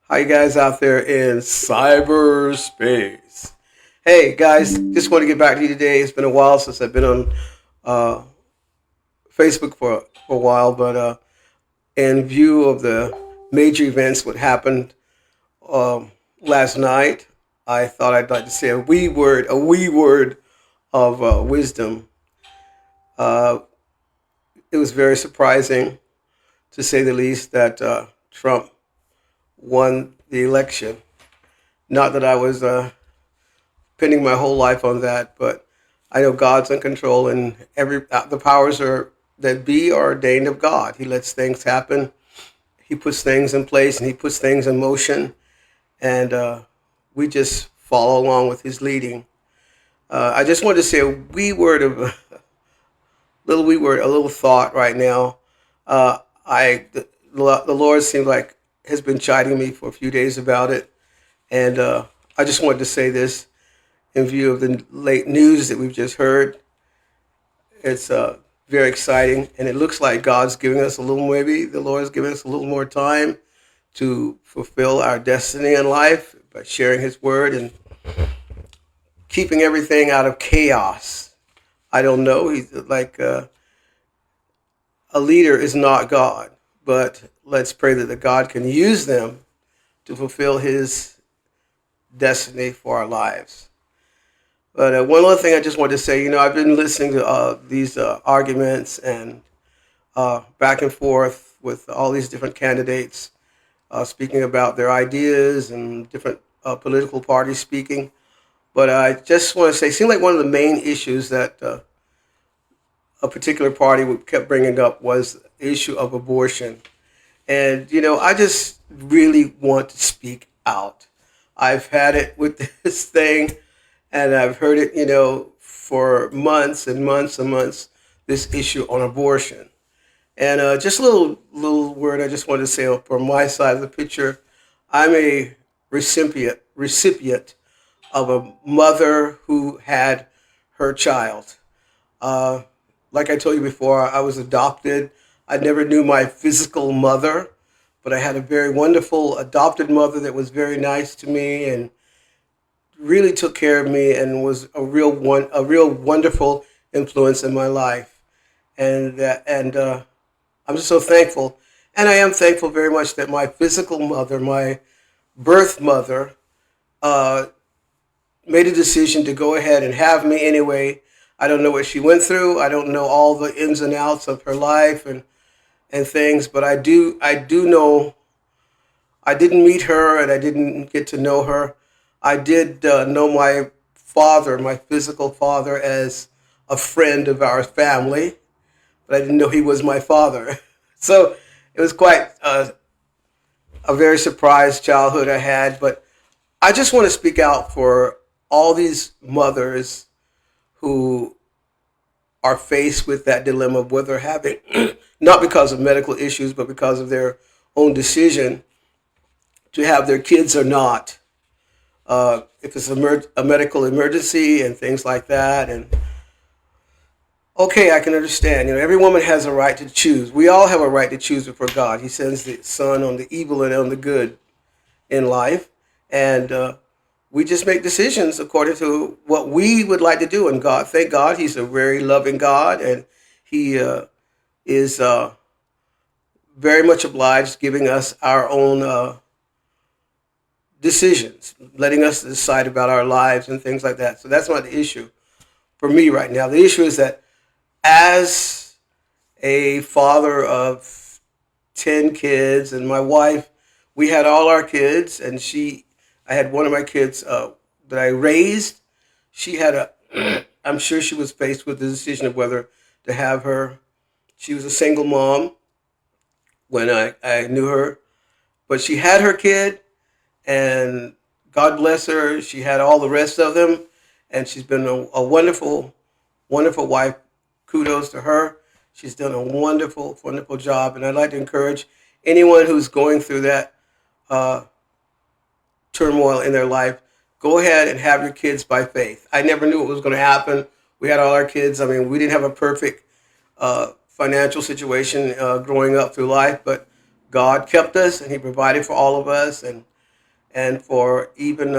Hi, you guys out there in cyberspace. Hey, guys, just want to get back to you today. It's been a while since I've been on uh, Facebook for a while, but in view of the major events what happened last night, I thought I'd like to say a wee word of wisdom. Uh, it was very surprising, to say the least, that Trump won the election. Not that I was pinning my whole life on that, but I know God's in control, and the powers are that be are ordained of God. He lets things happen. He puts things in place, and He puts things in motion, and we just follow along with His leading. I just wanted to say a wee word of a little thought right now. The Lord seems like has been chiding me for a few days about it, and I just wanted to say this in view of the late news that we've just heard. It's very exciting, and it looks like God's giving us a little, maybe the Lord's giving us a little more time to fulfill our destiny in life by sharing His word and keeping everything out of chaos. I don't know. He's like a leader is not God, but let's pray that the God can use them to fulfill His destiny for our lives. But one other thing I just wanted to say, I've been listening to these arguments and back and forth with all these different candidates speaking about their ideas and different political parties speaking. But I just want to say, it seemed like one of the main issues that a particular party kept bringing up was the issue of abortion. And, I just really want to speak out. I've had it with this thing, and I've heard it, for months and months and months, this issue on abortion. And just a little word I just wanted to say from my side of the picture. I'm a recipient of a mother who had her child. Uh, like I told you before, I was adopted. I never knew my physical mother, but I had a very wonderful adopted mother that was very nice to me and really took care of me and was a real wonderful influence in my life. And I'm just so thankful, and I am thankful very much that my physical mother, my birth mother, uh, made a decision to go ahead and have me anyway. I don't know what she went through. I don't know all the ins and outs of her life and things, but I do know I didn't meet her and I didn't get to know her. I did know my father, my physical father, as a friend of our family, but I didn't know he was my father. So it was quite a very surprised childhood I had. But I just want to speak out for all these mothers who are faced with that dilemma of whether having, not because of medical issues, but because of their own decision to have their kids or not. If it's a medical emergency and things like that. And okay, I can understand. Every woman has a right to choose. We all have a right to choose before God. He sends the sun on the evil and on the good in life, and we just make decisions according to what we would like to do. And God, thank God, He's a very loving God, and He is very much obliged, giving us our own decisions, letting us decide about our lives and things like that. So that's not the issue for me right now. The issue is that as a father of 10 kids and my wife, we had all our kids, and I had one of my kids that I raised. She had I'm sure she was faced with the decision of whether to have her. She was a single mom when I knew her, but she had her kid, and God bless her, she had all the rest of them, and she's been a wonderful, wonderful wife. Kudos to her. She's done a wonderful, wonderful job, and I'd like to encourage anyone who's going through that uh, turmoil in their life, go ahead and have your kids by faith. I never knew what was going to happen. We had all our kids. I mean, we didn't have a perfect financial situation growing up through life, but God kept us and He provided for all of us. And and for even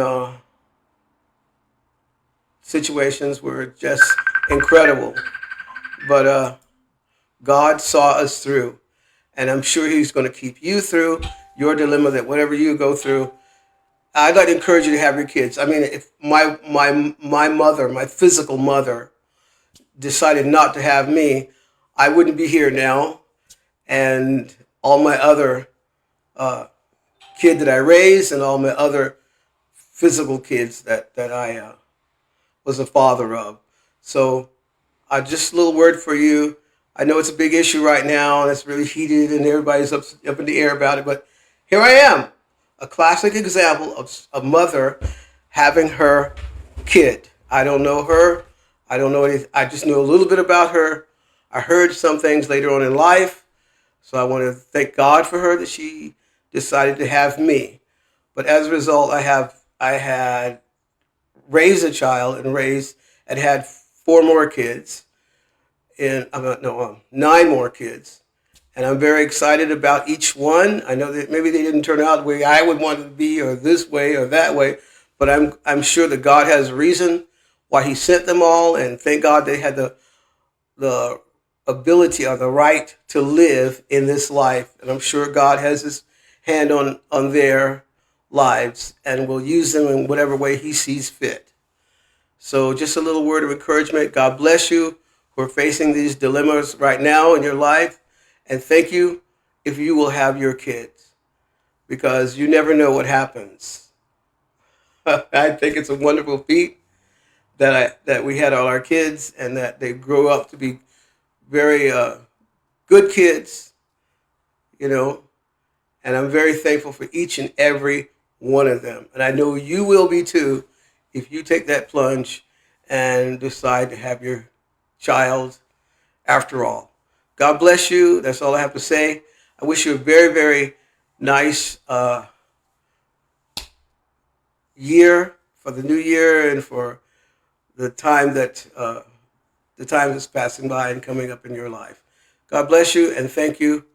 situations were just incredible. But God saw us through, and I'm sure He's going to keep you through your dilemma, that whatever you go through. I'd like to encourage you to have your kids. I mean, if my mother, my physical mother, decided not to have me, I wouldn't be here now, and all my other kid that I raised, and all my other physical kids that I was a father of. So, just a little word for you. I know it's a big issue right now, and it's really heated, and everybody's up in the air about it. But here I am, a classic example of a mother having her kid. I don't know her. I don't know anything. I just know a little bit about her. I heard some things later on in life, so I want to thank God for her that she decided to have me. But as a result, I had raised a child and had four more kids, and no, nine more kids, and I'm very excited about each one. I know that maybe they didn't turn out the way I would want it to be, or this way or that way, but I'm sure that God has a reason why He sent them all, and thank God they had the ability or the right to live in this life, and I'm sure God has His hand on their lives and will use them in whatever way He sees fit. So just a little word of encouragement. God bless you who are facing these dilemmas right now in your life. And thank you if you will have your kids, because you never know what happens. I think it's a wonderful feat that we had all our kids, and that they grow up to be very good kids, you know. And I'm very thankful for each and every one of them. And I know you will be too if you take that plunge and decide to have your child after all. God bless you. That's all I have to say. I wish you a very, very nice year for the new year, and for the time that's passing by and coming up in your life. God bless you and thank you.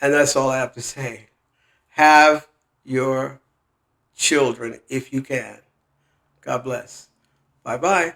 And that's all I have to say. Have your children if you can. God bless. Bye-bye.